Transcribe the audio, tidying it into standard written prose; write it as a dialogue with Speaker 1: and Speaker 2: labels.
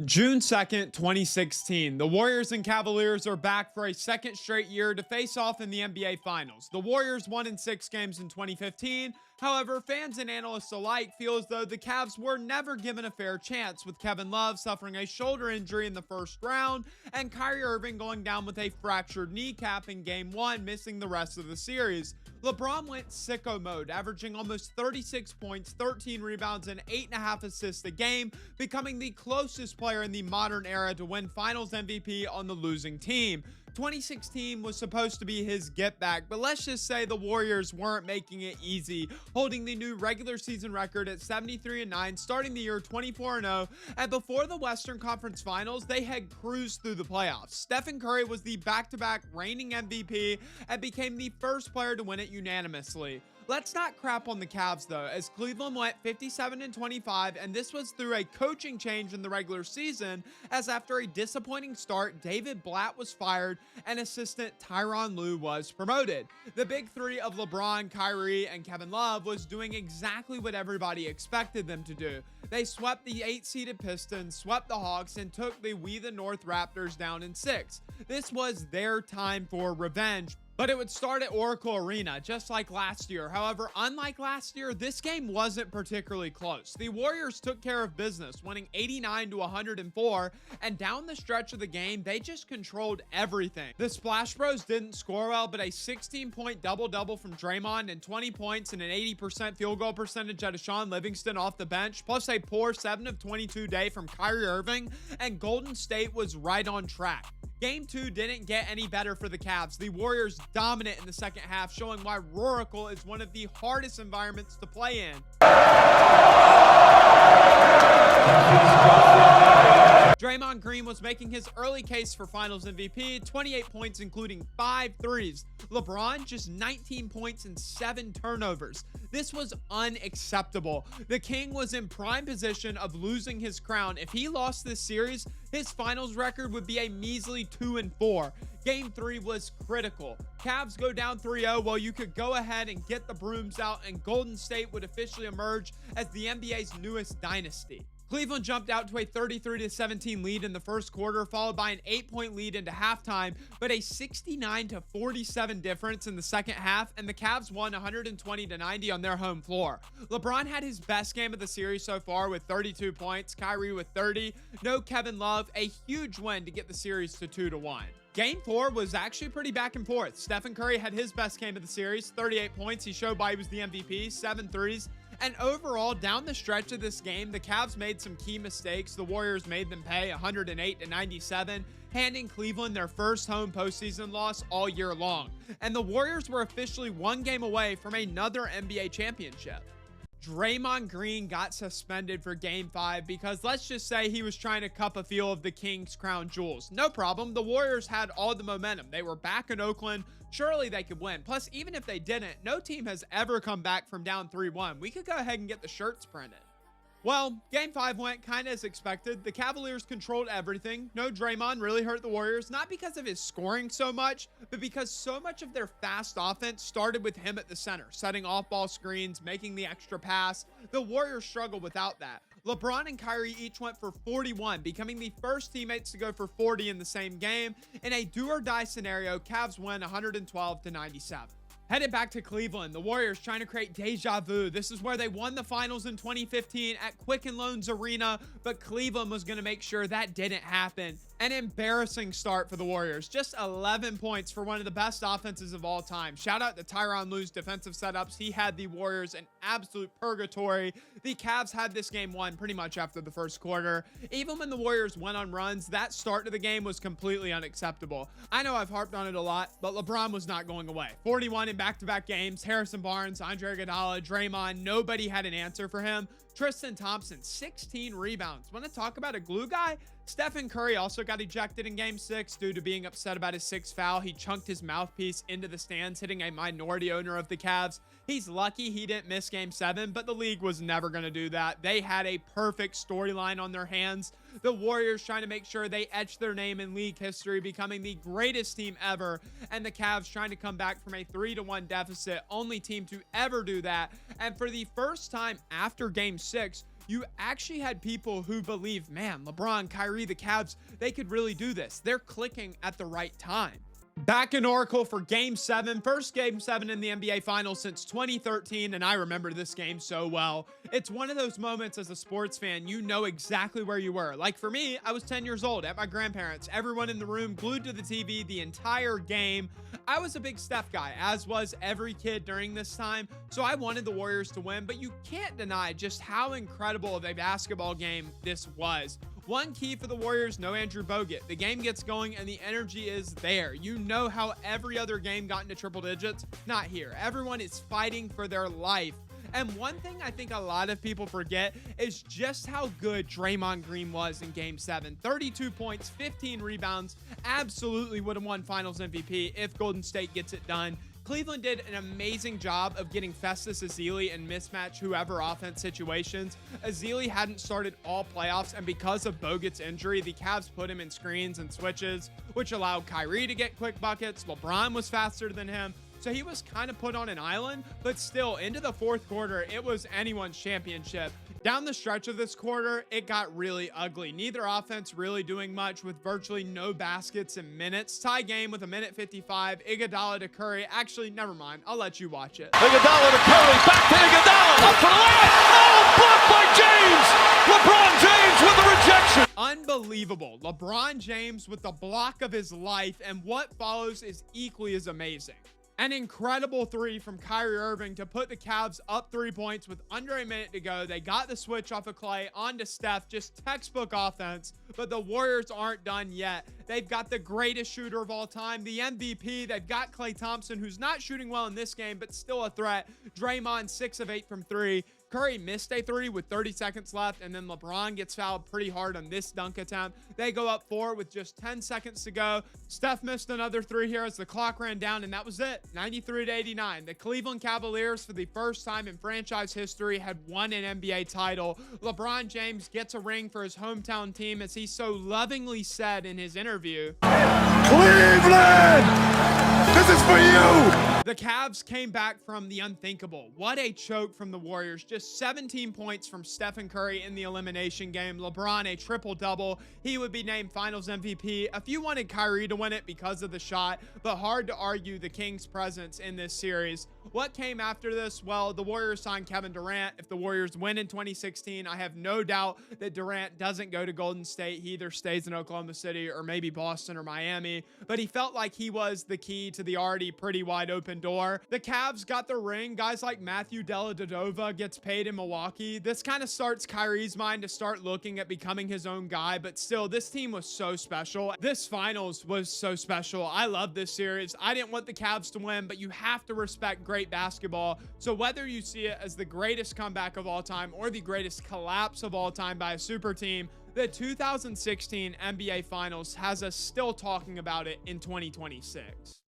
Speaker 1: June 2nd, 2016. The Warriors and Cavaliers are back for a second straight year to face off in the NBA Finals. The Warriors won in 6 games in 2015. However, fans and analysts alike feel as though the Cavs were never given a fair chance, with Kevin Love suffering a shoulder injury in the first round and Kyrie Irving going down with a fractured kneecap in Game 1, missing the rest of the series. LeBron went sicko mode, averaging almost 36 points, 13 rebounds, and 8.5 assists a game, becoming the closest player in the modern era to win Finals MVP on the losing team. 2016 was supposed to be his get back, but let's just say the Warriors weren't making it easy, holding the new regular season record at 73-9, starting the year 24-0, and before the Western Conference Finals, they had cruised through the playoffs. Stephen Curry was the back-to-back reigning MVP and became the first player to win it unanimously. Let's not crap on the Cavs though, as Cleveland went 57-25, and this was through a coaching change in the regular season, as after a disappointing start, David Blatt was fired and assistant Tyronn Lue was promoted. The big three of LeBron, Kyrie, and Kevin Love was doing exactly what everybody expected them to do. They swept the 8-seeded Pistons, swept the Hawks, and took the We the North Raptors down in 6. This was their time for revenge, but it would start at Oracle Arena, just like last year. However, unlike last year, this game wasn't particularly close. The Warriors took care of business, winning 89-104, and down the stretch of the game, they just controlled everything. The Splash Bros didn't score well, but a 16-point double-double from Draymond and 20 points and an 80% field goal percentage out of Sean Livingston off the bench, plus a poor 7 of 22 day from Kyrie Irving, and Golden State was right on track. Game 2 didn't get any better for the Cavs. The Warriors dominant in the second half, showing why Oracle is one of the hardest environments to play in. Draymond Green was making his early case for Finals MVP, 28 points including 5 threes. LeBron just 19 points and 7 turnovers. This was unacceptable. The King was in prime position of losing his crown. If he lost this series, his finals record would be a measly 2-4. Game 3 was critical. Cavs go down 3-0 while you could go ahead and get the brooms out, and Golden State would officially emerge as the NBA's newest dynasty. Cleveland jumped out to a 33-17 lead in the first quarter, followed by an 8-point lead into halftime, but a 69-47 difference in the second half, and the Cavs won 120-90 on their home floor. LeBron had his best game of the series so far with 32 points, Kyrie with 30, no Kevin Love, a huge win to get the series to 2-1. Game 4 was actually pretty back and forth. Stephen Curry had his best game of the series, 38 points. He showed why he was the MVP, 7 threes. And overall, down the stretch of this game, the Cavs made some key mistakes. The Warriors made them pay 108-97, handing Cleveland their first home postseason loss all year long. And the Warriors were officially 1 game away from another NBA championship. Draymond Green got suspended for Game 5 because let's just say he was trying to cup a feel of the King's crown jewels. No problem. The Warriors had all the momentum. They were back in Oakland. Surely they could win. Plus, even if they didn't, no team has ever come back from down 3-1. We could go ahead and get the shirts printed. Well, Game 5 went kind of as expected. The Cavaliers controlled everything. No Draymond really hurt the Warriors, not because of his scoring so much, but because so much of their fast offense started with him at the center, setting off-ball screens, making the extra pass. The Warriors struggled without that. LeBron and Kyrie each went for 41, becoming the first teammates to go for 40 in the same game. In a do-or-die scenario, Cavs win 112-97. Headed back to Cleveland, the Warriors trying to create deja vu. This is where they won the finals in 2015 at Quicken Loans Arena, but Cleveland was going to make sure that didn't happen. An embarrassing start for the Warriors. Just 11 points for one of the best offenses of all time. Shout out to Tyronn Lue's defensive setups. He had the Warriors in absolute purgatory. The Cavs had this game won pretty much after the first quarter. Even when the Warriors went on runs, that start to the game was completely unacceptable. I know I've harped on it a lot, but LeBron was not going away. 41 in back-to-back games. Harrison Barnes, Andre Iguodala, Draymond, nobody had an answer for him. Tristan Thompson, 16 rebounds. Want to talk about a glue guy? Stephen Curry also got ejected in Game 6 due to being upset about his 6th foul. He chunked his mouthpiece into the stands, hitting a minority owner of the Cavs. He's lucky he didn't miss Game 7, but the league was never going to do that. They had a perfect storyline on their hands. The Warriors trying to make sure they etch their name in league history, becoming the greatest team ever, and the Cavs trying to come back from a 3-1 deficit, only team to ever do that. And for the first time after Game 6, you actually had people who believe, man, LeBron, Kyrie, the Cavs, they could really do this. They're clicking at the right time. Back in Oracle for Game 7, first Game 7 in the NBA Finals since 2013, and I remember this game so well. It's one of those moments as a sports fan, you know exactly where you were. Like for me, I was 10 years old at my grandparents', everyone in the room glued to the TV the entire game. I was a big Steph guy, as was every kid during this time, so I wanted the Warriors to win, but you can't deny just how incredible of a basketball game this was. One key for the Warriors, no Andrew Bogut. The game gets going and the energy is there. You know how every other game got into triple digits? Not here. Everyone is fighting for their life. And one thing I think a lot of people forget is just how good Draymond Green was in Game 7. 32 points, 15 rebounds, absolutely would have won Finals MVP if Golden State gets it done. Cleveland did an amazing job of getting Festus Ezeli in mismatch whoever offense situations. Ezeli hadn't started all playoffs, and because of Bogut's injury, the Cavs put him in screens and switches, which allowed Kyrie to get quick buckets. LeBron was faster than him, so he was kind of put on an island, but still, into the fourth quarter, it was anyone's championship. Down the stretch of this quarter, it got really ugly. Neither offense really doing much with virtually no baskets in minutes. Tie game with 1:55. Iguodala to Curry. Actually, never mind. I'll let you watch it.
Speaker 2: Iguodala to Curry. Back to Iguodala. Up for the layup. Oh, blocked by James. LeBron James with the rejection.
Speaker 1: Unbelievable. LeBron James with the block of his life, and what follows is equally as amazing. An incredible three from Kyrie Irving to put the Cavs up 3 points with under a minute to go. They got the switch off of Clay onto Steph, just textbook offense, but the Warriors aren't done yet. They've got the greatest shooter of all time, the MVP. They've got Klay Thompson, who's not shooting well in this game, but still a threat. Draymond, 6 of 8 from 3. Curry missed a 3 with 30 seconds left, and then LeBron gets fouled pretty hard on this dunk attempt. They go up 4 with just 10 seconds to go. Steph missed another 3 here as the clock ran down, and that was it. 93-89. The Cleveland Cavaliers, for the first time in franchise history, had won an NBA title. LeBron James gets a ring for his hometown team, as he so lovingly said in his interview,
Speaker 2: Cleveland, this is for you.
Speaker 1: The Cavs came back from the unthinkable. What a choke from the Warriors. Just 17 points from Stephen Curry in the elimination game. LeBron, a triple-double. He would be named Finals MVP. A few wanted Kyrie to win it because of the shot, but hard to argue the Kings' presence in this series. What came after this? Well, the Warriors signed Kevin Durant. If the Warriors win in 2016, I have no doubt that Durant doesn't go to Golden State. He either stays in Oklahoma City or maybe Boston or Miami, but he felt like he was the key to the already pretty wide open door. The Cavs got the ring. Guys like Matthew Dellavedova gets paid in Milwaukee. This kind of starts Kyrie's mind to start looking at becoming his own guy, but still, this team was so special. This finals was so special. I love this series. I didn't want the Cavs to win, but you have to respect great basketball. So whether you see it as the greatest comeback of all time or the greatest collapse of all time by a super team, the 2016 NBA Finals has us still talking about it in 2026.